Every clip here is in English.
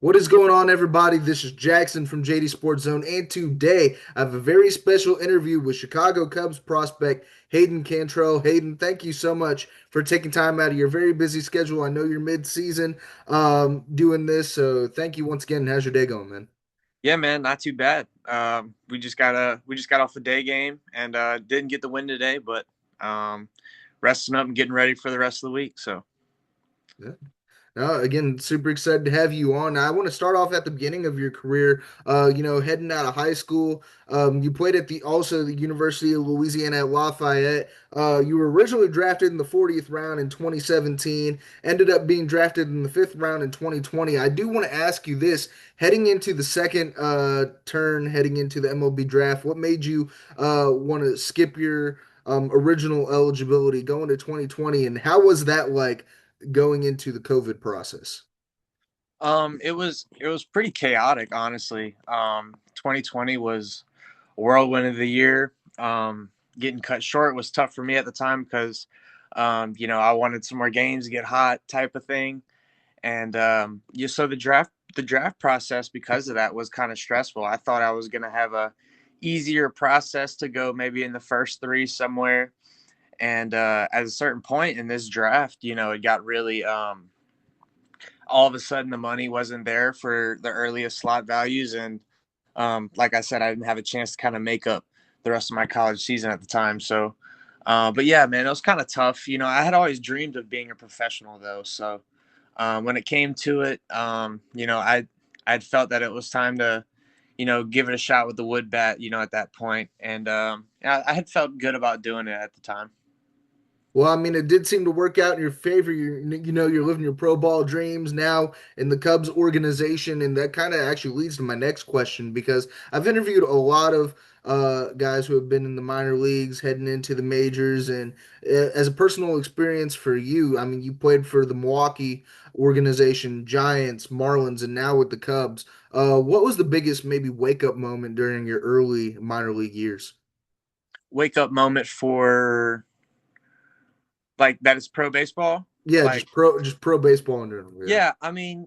What is going on, everybody? This is Jackson from JD Sports Zone, and today I have a very special interview with Chicago Cubs prospect Hayden Cantrelle. Hayden, thank you so much for taking time out of your very busy schedule. I know you're mid-season doing this, so thank you once again. How's your day going, man? Yeah, man, not too bad. We just got off the day game and didn't get the win today, but um, resting up and getting ready for the rest of the week. So Yeah. Again, super excited to have you on. I want to start off at the beginning of your career. Heading out of high school, you played at the University of Louisiana at Lafayette. You were originally drafted in the 40th round in 2017. Ended up being drafted in the fifth round in 2020. I do want to ask you this: heading into the second turn, heading into the MLB draft, what made you want to skip your original eligibility going to 2020, and how was that like? Going into the COVID process? it was pretty chaotic, honestly. 2020 was a whirlwind of the year. Getting cut short was tough for me at the time because I wanted some more games to get hot, type of thing. And so the draft process because of that was kind of stressful. I thought I was going to have a easier process to go maybe in the first three somewhere. And at a certain point in this draft, it got really all of a sudden the money wasn't there for the earliest slot values. And like I said, I didn't have a chance to kind of make up the rest of my college season at the time. So, but yeah, man, it was kind of tough. I had always dreamed of being a professional though. So when it came to it, I'd felt that it was time to, give it a shot with the wood bat, at that point. And I had felt good about doing it at the time. Well, I mean, it did seem to work out in your favor. You're living your pro ball dreams now in the Cubs organization, and that kind of actually leads to my next question because I've interviewed a lot of guys who have been in the minor leagues, heading into the majors, and as a personal experience for you, I mean, you played for the Milwaukee organization, Giants, Marlins, and now with the Cubs. What was the biggest maybe wake up moment during your early minor league years? Wake up moment for like that is pro baseball. Yeah, Like, just pro baseball in general. Yeah. yeah, I mean,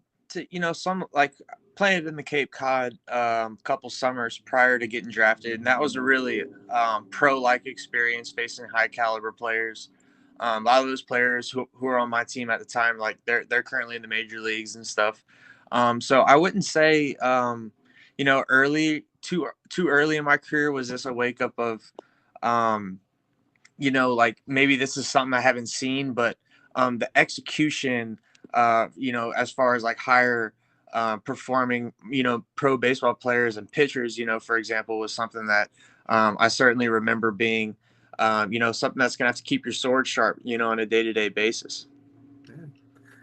some like playing in the Cape Cod couple summers prior to getting drafted, and that was a really pro like experience facing high caliber players. A lot of those players who are on my team at the time, like they're currently in the major leagues and stuff. So I wouldn't say early too early in my career was this a wake up of um, like maybe this is something I haven't seen, but the execution, as far as like higher performing, pro baseball players and pitchers, for example, was something that I certainly remember being, something that's going to have to keep your sword sharp, on a day to day basis. Yeah.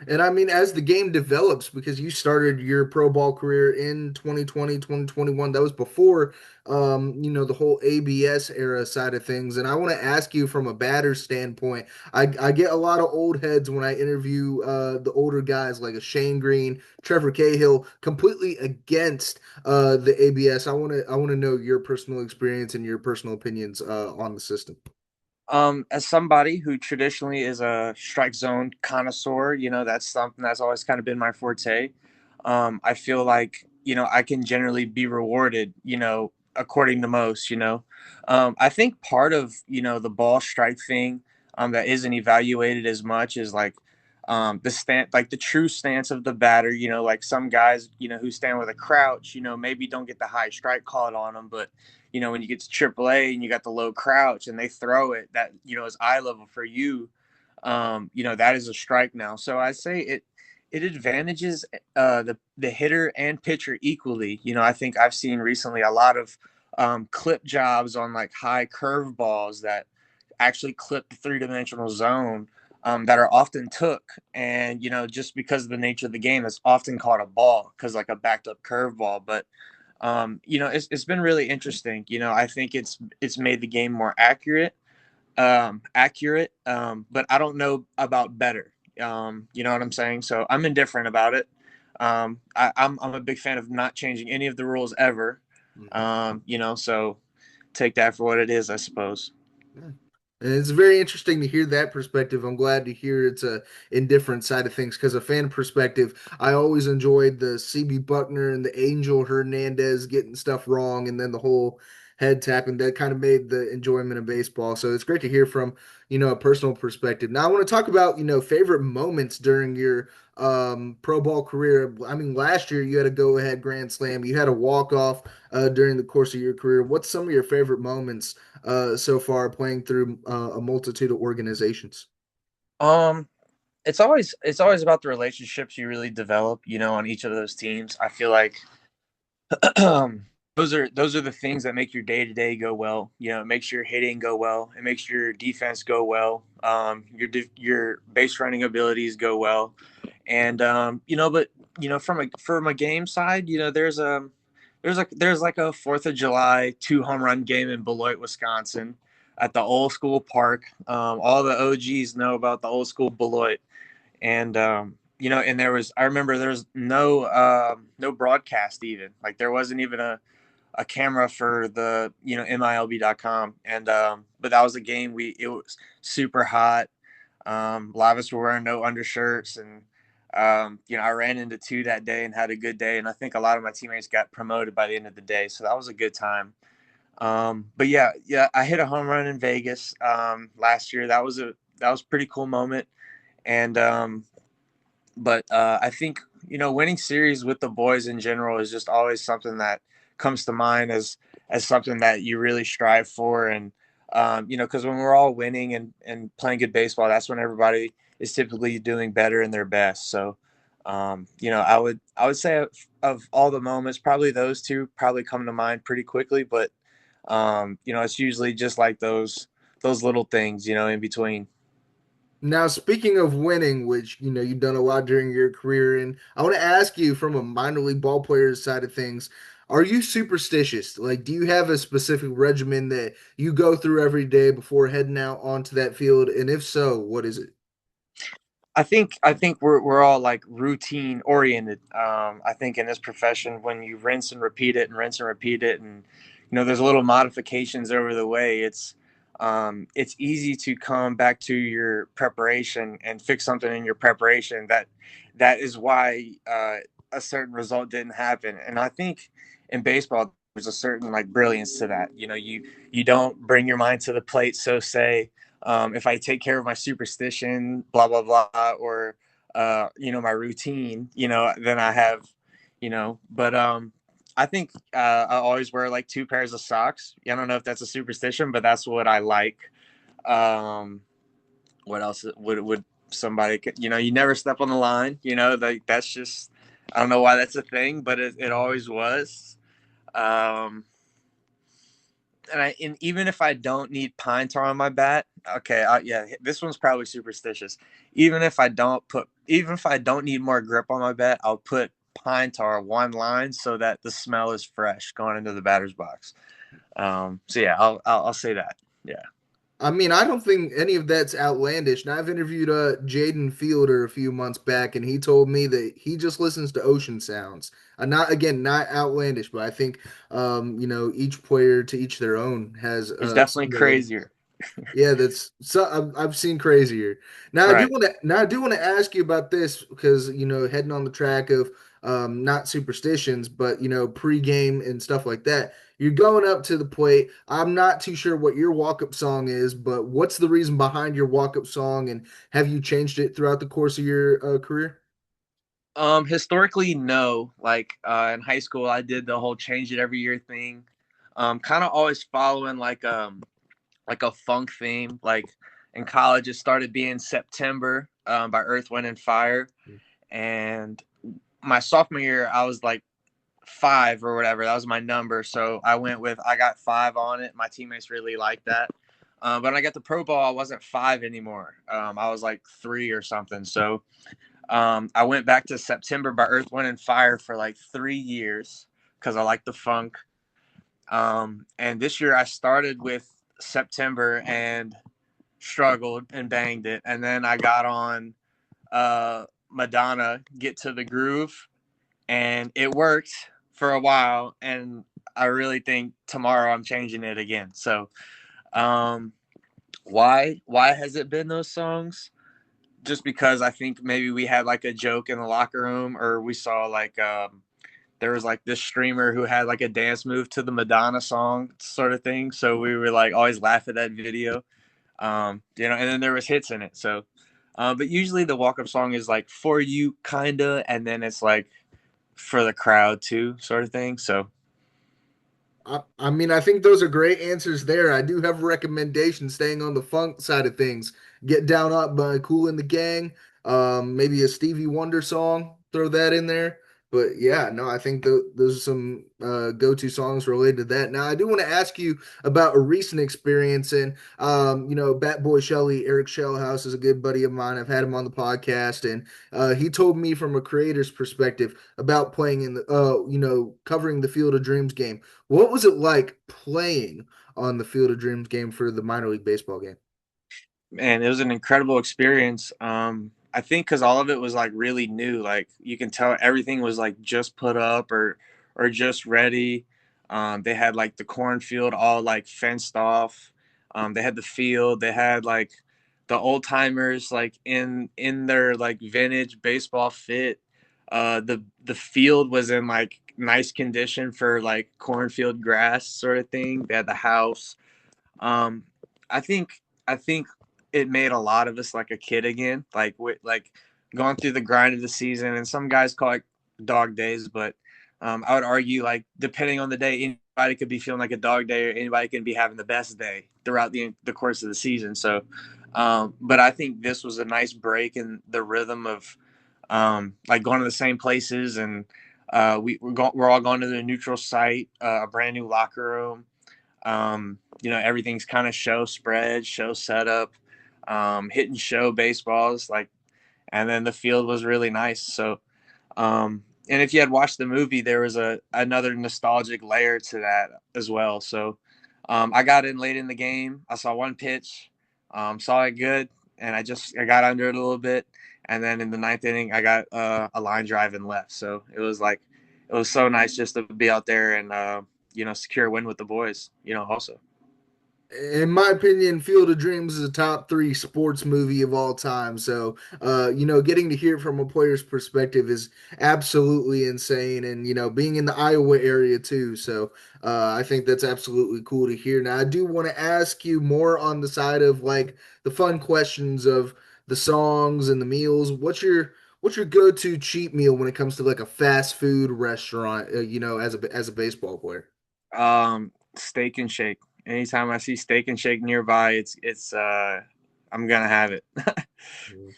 And I mean, as the game develops, because you started your pro ball career in 2020, 2021, that was before, the whole ABS era side of things. And I want to ask you from a batter standpoint, I get a lot of old heads when I interview the older guys like a Shane Green, Trevor Cahill, completely against the ABS. I want to know your personal experience and your personal opinions on the system. As somebody who traditionally is a strike zone connoisseur, that's something that's always kind of been my forte. I feel like, I can generally be rewarded, according to most, I think part of, the ball strike thing, that isn't evaluated as much is like, the stand, like the true stance of the batter, like some guys, who stand with a crouch, maybe don't get the high strike called on them, but when you get to AAA and you got the low crouch and they throw it, that is eye level for you. That is a strike now. So I say it advantages the hitter and pitcher equally. I think I've seen recently a lot of clip jobs on like high curve balls that actually clip the three-dimensional zone, that are often took, and just because of the nature of the game, it's often called a ball because like a backed up curve ball. But it's been really interesting. I think it's made the game more accurate, but I don't know about better. You know what I'm saying? So I'm indifferent about it. I'm a big fan of not changing any of the rules ever. Mhm. So take that for what it is, I suppose. Yeah. And it's very interesting to hear that perspective. I'm glad to hear it's a indifferent side of things because a fan perspective, I always enjoyed the CB Buckner and the Angel Hernandez getting stuff wrong, and then the whole head tapping that kind of made the enjoyment of baseball. So it's great to hear from a personal perspective. Now I want to talk about favorite moments during your pro ball career. I mean, last year you had a go ahead grand slam, you had a walk off during the course of your career. What's some of your favorite moments so far playing through a multitude of organizations? Um, it's always about the relationships you really develop, on each of those teams. I feel like those are the things that make your day to day go well. It makes your hitting go well. It makes your defense go well. Your base running abilities go well, and but from a game side, there's like a Fourth of July 2 home run game in Beloit, Wisconsin, at the old school park. All the OGs know about the old school Beloit, and and I remember there was no broadcast, even like there wasn't even a camera for the MILB.com, and but that was a game. It was super hot. A lot of us were wearing no undershirts, and I ran into two that day and had a good day, and I think a lot of my teammates got promoted by the end of the day, so that was a good time. But yeah, I hit a home run in Vegas last year. That was a pretty cool moment, and but I think winning series with the boys in general is just always something that comes to mind as something that you really strive for, and because when we're all winning and playing good baseball, that's when everybody is typically doing better and their best. So I would say of all the moments, probably those two probably come to mind pretty quickly, but it's usually just like those little things in between. Now, speaking of winning, which you've done a lot during your career, and I want to ask you from a minor league ball player's side of things, are you superstitious? Like, do you have a specific regimen that you go through every day before heading out onto that field? And if so, what is it? I think we're all like routine oriented. I think in this profession, when you rinse and repeat it and rinse and repeat it, and there's little modifications over the way, it's easy to come back to your preparation and fix something in your preparation that is why a certain result didn't happen. And I think in baseball, there's a certain like brilliance to that. You don't bring your mind to the plate, so say if I take care of my superstition, blah blah blah, or my routine, then I have, But I think I always wear like two pairs of socks. I don't know if that's a superstition, but that's what I like. Um, what else would somebody? You never step on the line. Like that's just I don't know why that's a thing, but it always was. Um, and even if I don't need pine tar on my bat, okay, yeah, this one's probably superstitious. Even if I don't need more grip on my bat, I'll put pine tar one line so that the smell is fresh going into the batter's box. So yeah, I'll say that. Yeah, I mean, I don't think any of that's outlandish. And I've interviewed Jaden Fielder a few months back, and he told me that he just listens to ocean sounds. Not again, not outlandish, but I think each player to each their own has there's definitely some of the crazier. yeah, that's so I've seen crazier. Right. Now I do want to ask you about this because heading on the track of not superstitions, but pregame and stuff like that. You're going up to the plate. I'm not too sure what your walk-up song is, but what's the reason behind your walk-up song, and have you changed it throughout the course of your career? Historically, no. Like in high school, I did the whole change it every year thing. Kind of always following like a funk theme. Like in college, it started being September by Earth, Wind, and Fire. And my sophomore year, I was like five or whatever. That was my number. So I went with I got five on it. My teammates really liked that. But when I got the pro ball, I wasn't five anymore. I was like three or something. So I went back to September by Earth, Wind, and Fire for like 3 years because I like the funk. And this year I started with September and struggled and banged it, and then I got on Madonna, Get to the Groove, and it worked for a while. And I really think tomorrow I'm changing it again. So um, Why has it been those songs? Just because I think maybe we had like a joke in the locker room, or we saw like there was like this streamer who had like a dance move to the Madonna song sort of thing. So we were like always laugh at that video. And then there was hits in it. So but usually the walk up song is like for you kinda, and then it's like for the crowd too, sort of thing. So I mean, I think those are great answers there. I do have a recommendation staying on the funk side of things. Get Down Up by Cool and the Gang. Maybe a Stevie Wonder song. Throw that in there. But yeah, no, I think those are some go-to songs related to that. Now, I do want to ask you about a recent experience. And, Bat Boy Shelley, Eric Shellhouse is a good buddy of mine. I've had him on the podcast. And he told me from a creator's perspective about playing in the, covering the Field of Dreams game. What was it like playing on the Field of Dreams game for the minor league baseball game? man, it was an incredible experience. I think because all of it was like really new. Like you can tell everything was like just put up or just ready. They had like the cornfield all like fenced off. They had the field. They had like the old timers like in their like vintage baseball fit. The field was in like nice condition for like cornfield grass sort of thing. They had the house. um, I think it made a lot of us like a kid again, like with like going through the grind of the season. And some guys call it dog days, but I would argue like depending on the day, anybody could be feeling like a dog day, or anybody can be having the best day throughout the course of the season. So, but I think this was a nice break in the rhythm of like going to the same places, and we're all going to the neutral site, a brand new locker room. Everything's kind of show spread, show setup, hitting show baseballs, like, and then the field was really nice. So, and if you had watched the movie, there was another nostalgic layer to that as well. So, I got in late in the game. I saw one pitch, saw it good, and I got under it a little bit, and then in the ninth inning, I got a line drive and left. So it was so nice just to be out there and secure a win with the boys. Also. In my opinion, Field of Dreams is a top three sports movie of all time. So, getting to hear it from a player's perspective is absolutely insane. And, being in the Iowa area too. So, I think that's absolutely cool to hear. Now, I do want to ask you more on the side of like the fun questions of the songs and the meals. What's your go-to cheat meal when it comes to like a fast food restaurant, as a baseball player? Steak and Shake. Anytime I see Steak and Shake nearby, it's I'm gonna have it. Do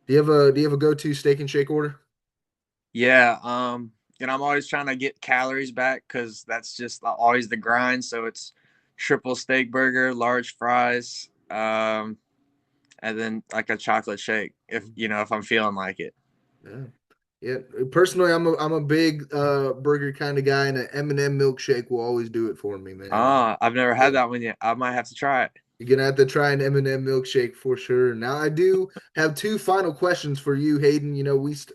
you have a go-to steak and shake order? Yeah. I'm always trying to get calories back because that's just always the grind. So it's triple steak burger, large fries, and then like a chocolate shake if I'm feeling like it. Yeah. Yeah. Personally, I'm a big burger kind of guy, and an M&M milkshake will always do it for me, man. I've never had Yeah. that one yet. I might have to try it. You're gonna have to try an M&M milkshake for sure. Now, I do have two final questions for you, Hayden.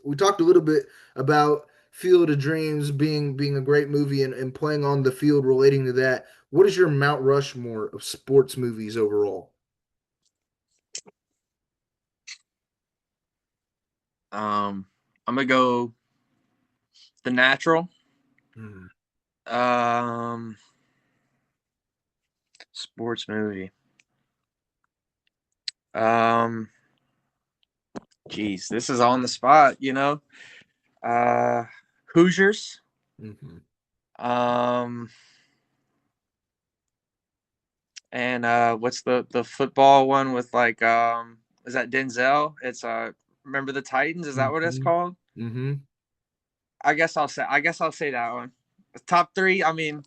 We talked a little bit about Field of Dreams being a great movie and playing on the field relating to that. What is your Mount Rushmore of sports movies overall? I'm gonna go The Natural. Hmm. Um, Sports movie. Um, Geez, this is on the spot. Uh, Hoosiers. Mhm. Um, and what's the football one with like is that Denzel? It's remember the Titans? Is that what it's Mhm. called? Mhm. I guess I'll say that one. Top three. I mean,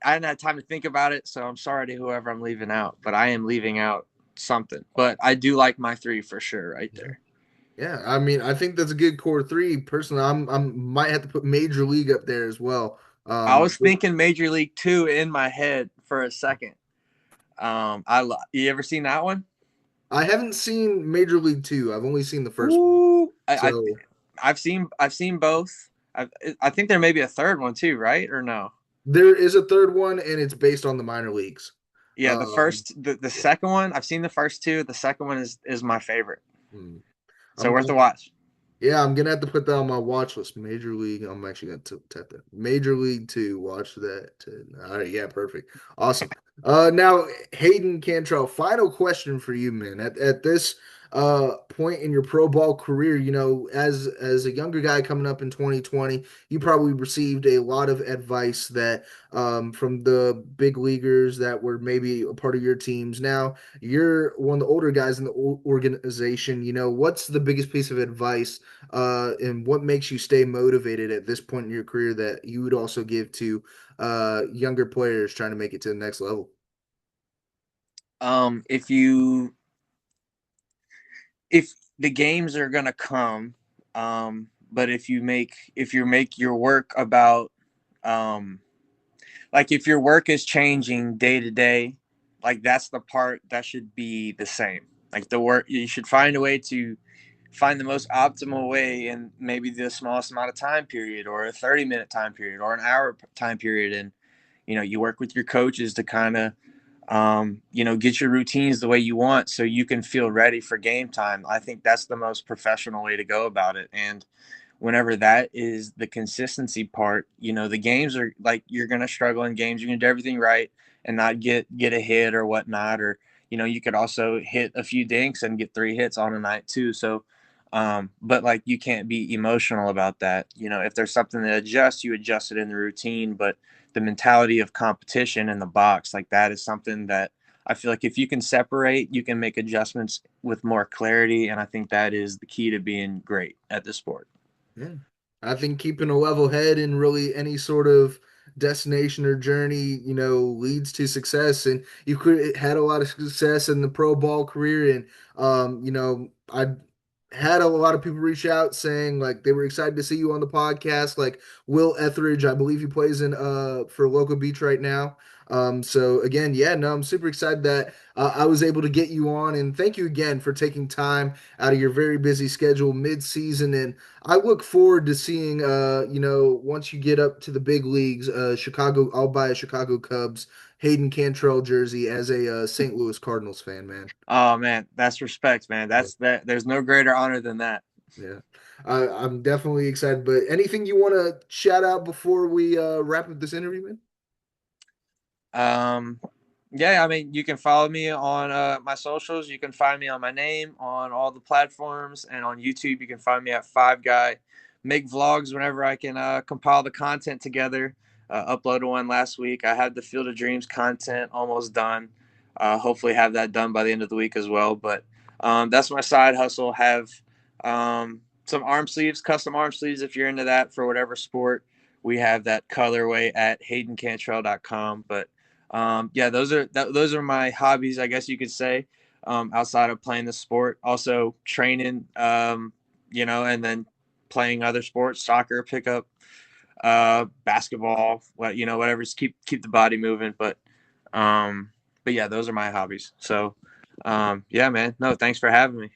I didn't have time to think about it, so I'm sorry to whoever I'm leaving out, but I am leaving out something. But I do like my three for sure, right Yeah. there. Yeah, I mean, I think that's a good core three. Personally, I'm might have to put Major League up there as well. I was But thinking Major League Two in my head for a second. You ever seen that one? I haven't seen Major League Two. I've only seen the first one. Ooh, So I've seen both. I think there may be a third one too, right? Or no? there is a third one, and it's based on the minor leagues. Yeah, the second one, I've seen the first two. The second one is my favorite. Hmm. So I'm worth a gonna, watch. yeah, I'm gonna have to put that on my watch list. Major League. I'm actually gonna tap that. Major League Two. Watch that. All right, yeah, perfect, awesome. Now Hayden Cantrell. Final question for you, man. At this point in your pro ball career, as a younger guy coming up in 2020, you probably received a lot of advice that from the big leaguers that were maybe a part of your teams. Now you're one of the older guys in the organization. What's the biggest piece of advice and what makes you stay motivated at this point in your career that you would also give to younger players trying to make it to the next level? If the games are gonna come, but if you make your work about, um, like if your work is changing day to day, like that's the part that should be the same. Like the work, you should find a way to find the most optimal way in maybe the smallest amount of time period, or a 30-minute time period, or an hour time period. And you work with your coaches to kind of get your routines the way you want so you can feel ready for game time. I think that's the most professional way to go about it. And whenever that is the consistency part, the games are like, you're going to struggle in games. You're going to do everything right and not get a hit or whatnot. Or, you could also hit a few dinks and get 3 hits on a night too. So, but like, you can't be emotional about that. If there's something to adjust, you adjust it in the routine. But the mentality of competition in the box, like that is something that I feel like if you can separate, you can make adjustments with more clarity. And I think that is the key to being great at the sport. Yeah. I think keeping a level head in really any sort of destination or journey, leads to success. And you could had a lot of success in the pro ball career. And I had a lot of people reach out saying like they were excited to see you on the podcast. Like Will Etheridge, I believe he plays in for Local Beach right now. So again, yeah, no, I'm super excited that I was able to get you on, and thank you again for taking time out of your very busy schedule mid-season. And I look forward to seeing, once you get up to the big leagues, Chicago. I'll buy a Chicago Cubs Hayden Cantrell jersey as a St. Louis Cardinals fan, man. Oh man, that's respect, man. Yeah, That. There's no greater honor than that. yeah. I'm definitely excited. But anything you want to shout out before we wrap up this interview, man? Um, yeah, I mean, you can follow me on my socials. You can find me on my name on all the platforms, and on YouTube, you can find me at Five Guy. Make vlogs whenever I can compile the content together. Uploaded one last week. I had the Field of Dreams content almost done. Hopefully, have that done by the end of the week as well. But that's my side hustle. Have some arm sleeves, custom arm sleeves if you're into that for whatever sport. We have that colorway at haydencantrell.com. But yeah, those are my hobbies, I guess you could say, outside of playing the sport. Also training, and then playing other sports, soccer, pickup, basketball, whatever. Just keep the body moving. Um, but yeah, those are my hobbies. So, yeah, man. No, thanks for having me.